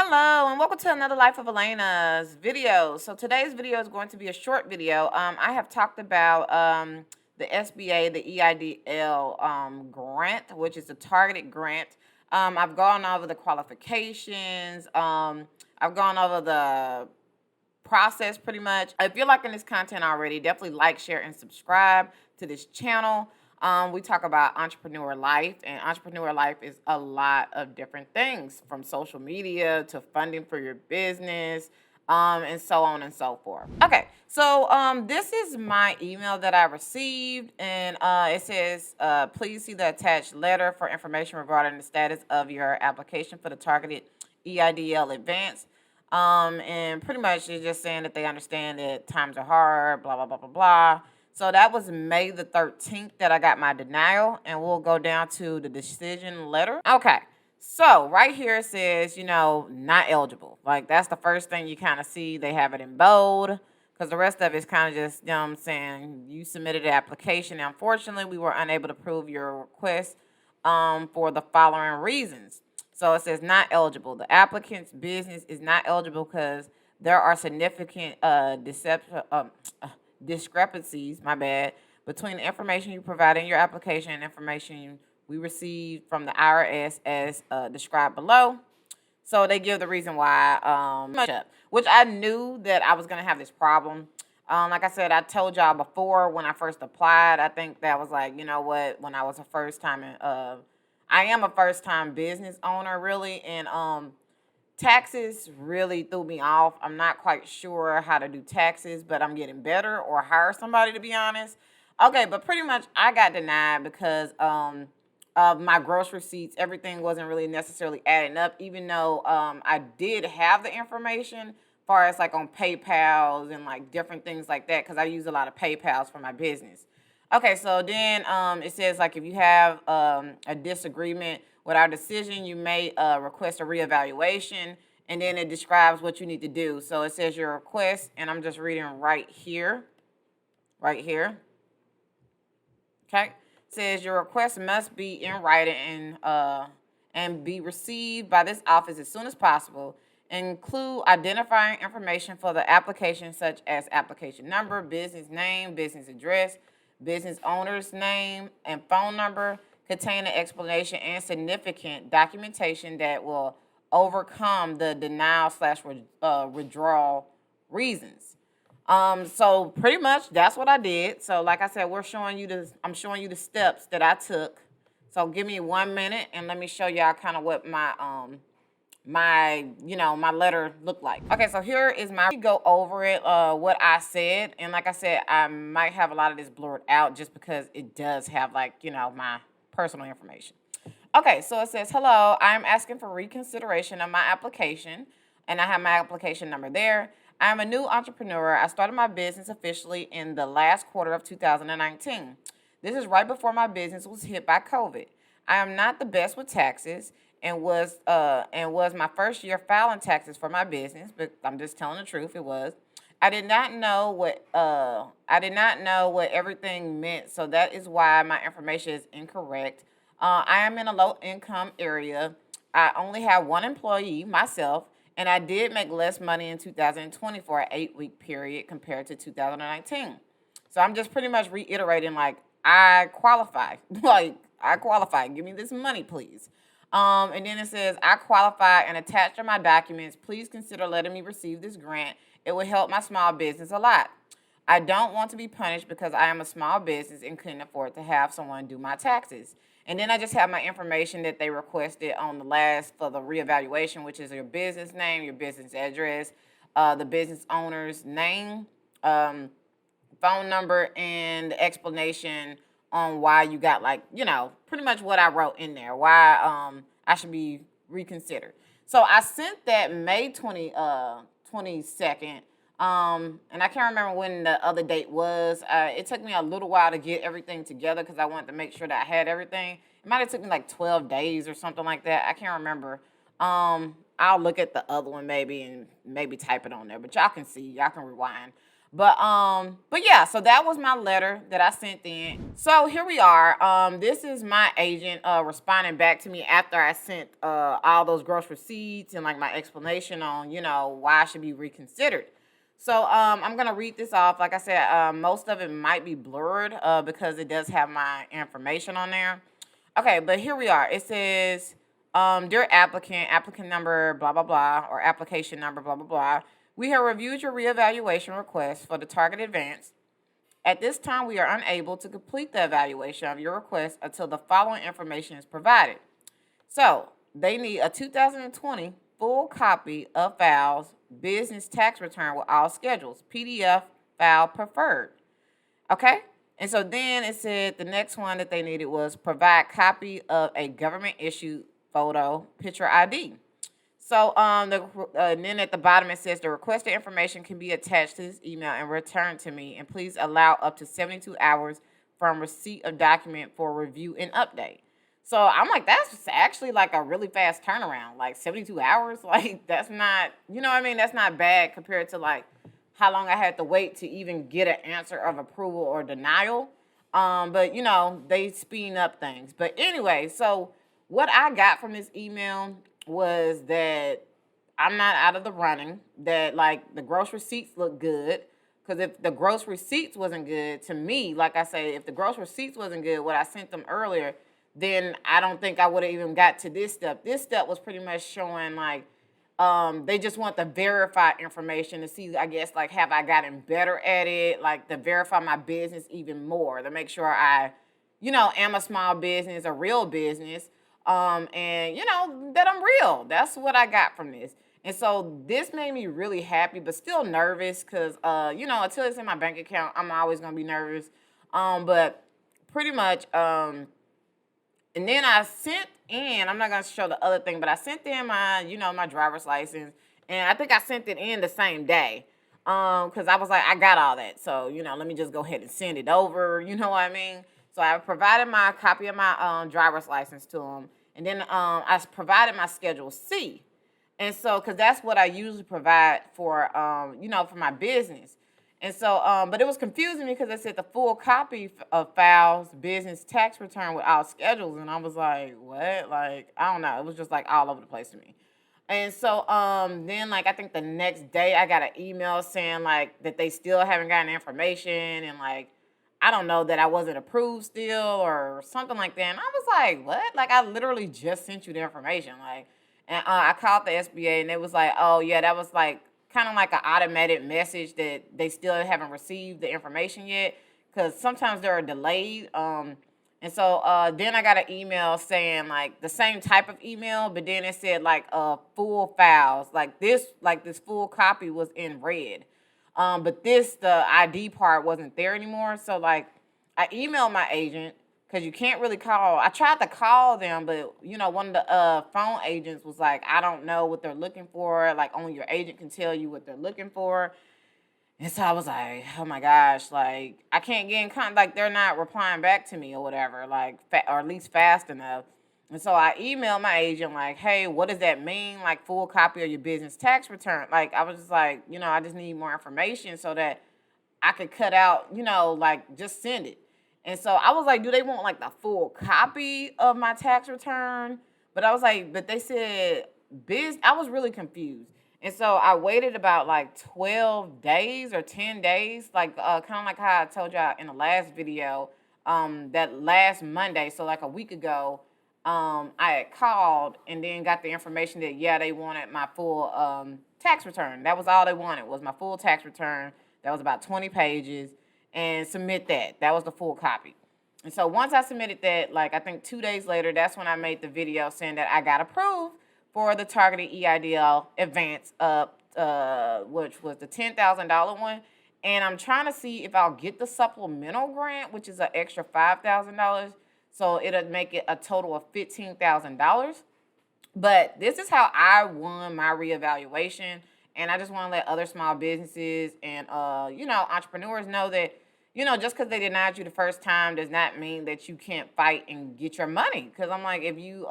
Hello and welcome to another Life of Alaina's video. So today's video is going to be a short video. I have talked about the SBA, the EIDL grant, which is a targeted grant. I've gone over the qualifications. I've gone over the process pretty much. If you're liking this content already, definitely like, share, and subscribe to this channel. We talk about entrepreneur life, and entrepreneur life is a lot of different things, from social media to funding for your business, and so on and so forth. Okay, so this is my email that I received, and it says, please see the attached letter for information regarding the status of your application for the targeted EIDL advance. And pretty much it's just saying that they understand that times are hard, blah, blah, blah, blah, blah. So that was May the 13th that I got my denial, and we'll go down to the decision letter. Okay, so right here it says, not eligible. Like, that's the first thing you kind of see. They have it in bold, because the rest of it's kind of just, saying you submitted an application. Now, unfortunately, we were unable to approve your request for the following reasons. So it says not eligible. The applicant's business is not eligible because there are significant discrepancies, between the information you provide in your application and information we received from the IRS as described below. So they give the reason why, which I knew that I was going to have this problem. Like I said, I told y'all before when I first applied, I think that was like, when I was I am a first-time business owner, really, and taxes really threw me off. I'm not quite sure how to do taxes, but I'm getting better, or hire somebody, to be honest. Okay, but pretty much I got denied because of my gross receipts. Everything wasn't really necessarily adding up, even though I did have the information as far as like on PayPals and like different things like that, because I use a lot of PayPals for my business. Okay, so then it says, like, if you have a disagreement with our decision, you may request a reevaluation, and then it describes what you need to do. So it says your request, and I'm just reading right here. Okay, it says your request must be in writing and be received by this office as soon as possible. Include identifying information for the application, such as application number, business name, business address, business owner's name and phone number, contain an explanation and significant documentation that will overcome the denial/withdrawal reasons. So pretty much that's what I did. So like I said, I'm showing you the steps that I took. So give me 1 minute and let me show y'all kind of what my letter looked like. Okay, so here is go over it, what I said. And like I said, I might have a lot of this blurred out just because it does have my personal information. Okay, so it says, hello, I'm asking for reconsideration of my application, and I have my application number there. I'm a new entrepreneur. I started my business officially in the last quarter of 2019. This is right before my business was hit by COVID. I am not the best with taxes, and was my first year filing taxes for my business, but I'm just telling the truth, it was. I did not know what everything meant, so that is why my information is incorrect. I am in a low income area. I only have one employee, myself, and I did make less money in 2020 for an 8-week period compared to 2019. So I'm just pretty much reiterating, like, I qualify. Like, I qualify. Give me this money, please. And then it says, I qualify and attached are my documents. Please consider letting me receive this grant. It will help my small business a lot. I don't want to be punished because I am a small business and couldn't afford to have someone do my taxes. And then I just have my information that they requested on the last for the reevaluation, which is your business name, your business address, the business owner's name, phone number, and the explanation on why you got, pretty much what I wrote in there, why I should be reconsidered. So I sent that May 22nd, and I can't remember when the other date was. It took me a little while to get everything together because I wanted to make sure that I had everything. It might have took me like 12 days or something like that. I can't remember. I'll look at the other one maybe and maybe type it on there, but y'all can see, y'all can rewind. But yeah, so that was my letter that I sent in. So here we are. This is my agent responding back to me after I sent all those gross receipts and like my explanation on, why I should be reconsidered. So I'm gonna read this off. Like I said, most of it might be blurred because it does have my information on there. Okay, but here we are. It says, dear applicant number blah blah blah, or application number blah blah blah. We have reviewed your reevaluation request for the target advance. At this time, we are unable to complete the evaluation of your request until the following information is provided. So they need a 2020 full copy of files, business tax return with all schedules, PDF file preferred. Okay? And so then it said the next one that they needed was provide copy of a government issued photo picture ID. So then at the bottom it says the requested information can be attached to this email and returned to me, and please allow up to 72 hours from receipt of document for review and update. So I'm like, that's actually like a really fast turnaround, like 72 hours. Like that's not, that's not bad compared to like how long I had to wait to even get an answer of approval or denial. But they speeding up things. But anyway, so what I got from this email was that I'm not out of the running, that like the gross receipts look good. Because if the gross receipts wasn't good, to me, like I say, if the gross receipts wasn't good, what I sent them earlier, then I don't think I would have even got to this step. This step was pretty much showing like they just want the verified information to see, I guess, like have I gotten better at it, like to verify my business even more, to make sure I, am a small business, a real business. And that I'm real. That's what I got from this. And so this made me really happy, but still nervous because, until it's in my bank account, I'm always going to be nervous. But pretty much, and then I sent in, I'm not going to show the other thing, but I sent in my, my driver's license, and I think I sent it in the same day. Because I was like, I got all that. So, let me just go ahead and send it over. You know what I mean? So I provided my copy of my driver's license to them. And then I provided my Schedule C. And so, because that's what I usually provide for, for my business. And so, but it was confusing me because it said the full copy of files, business tax return with all schedules. And I was like, what? Like, I don't know. It was just like all over the place to me. And so then, like, I think the next day I got an email saying, like, that they still haven't gotten information and, like, I don't know, that I wasn't approved still or something like that. And I was like, what? Like, I literally just sent you the information. Like, and I called the SBA and it was like, oh, yeah, that was, like, kind of like an automated message that they still haven't received the information yet because sometimes they're delayed. And so then I got an email saying like the same type of email, but then it said like full files, like this full copy was in red. But the ID part wasn't there anymore. So like I emailed my agent because you can't really call. I tried to call them, but one of the phone agents was like, I don't know what they're looking for. Like only your agent can tell you what they're looking for. And so I was like, oh my gosh, like I can't get in contact, like they're not replying back to me or whatever, like, or at least fast enough. And so I emailed my agent like, hey, what does that mean? Like full copy of your business tax return. Like I was just like, I just need more information so that I could cut out, like just send it. And so I was like, do they want like the full copy of my tax return? But I was like, but they said I was really confused. And so I waited about like 12 days or 10 days, like kind of like how I told y'all in the last video, that last Monday, so like a week ago, I had called and then got the information that, yeah, they wanted my full tax return. That was all they wanted, was my full tax return. That was about 20 pages, and submit that. That was the full copy. And so once I submitted that, like I think 2 days later, that's when I made the video saying that I got approved for the targeted Eidl advance which was the $10,000 one. And I'm trying to see if I'll get the supplemental grant, which is an extra $5,000. So it'll make it a total of $15,000. But this is how I won my reevaluation. And I just want to let other small businesses and, entrepreneurs know that, just because they denied you the first time does not mean that you can't fight and get your money. Because I'm like, if you,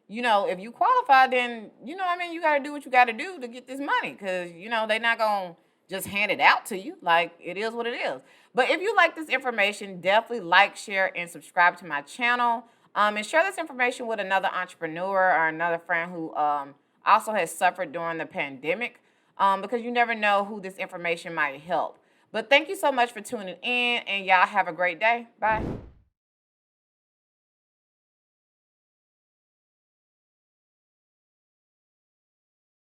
if you qualify, then, you got to do what you got to do to get this money. Because, they're not going to just hand it out to you. Like, it is what it is. But if you like this information, definitely like, share, and subscribe to my channel. And share this information with another entrepreneur or another friend who also has suffered during the pandemic, because you never know who this information might help. But thank you so much for tuning in, and y'all have a great day. Bye.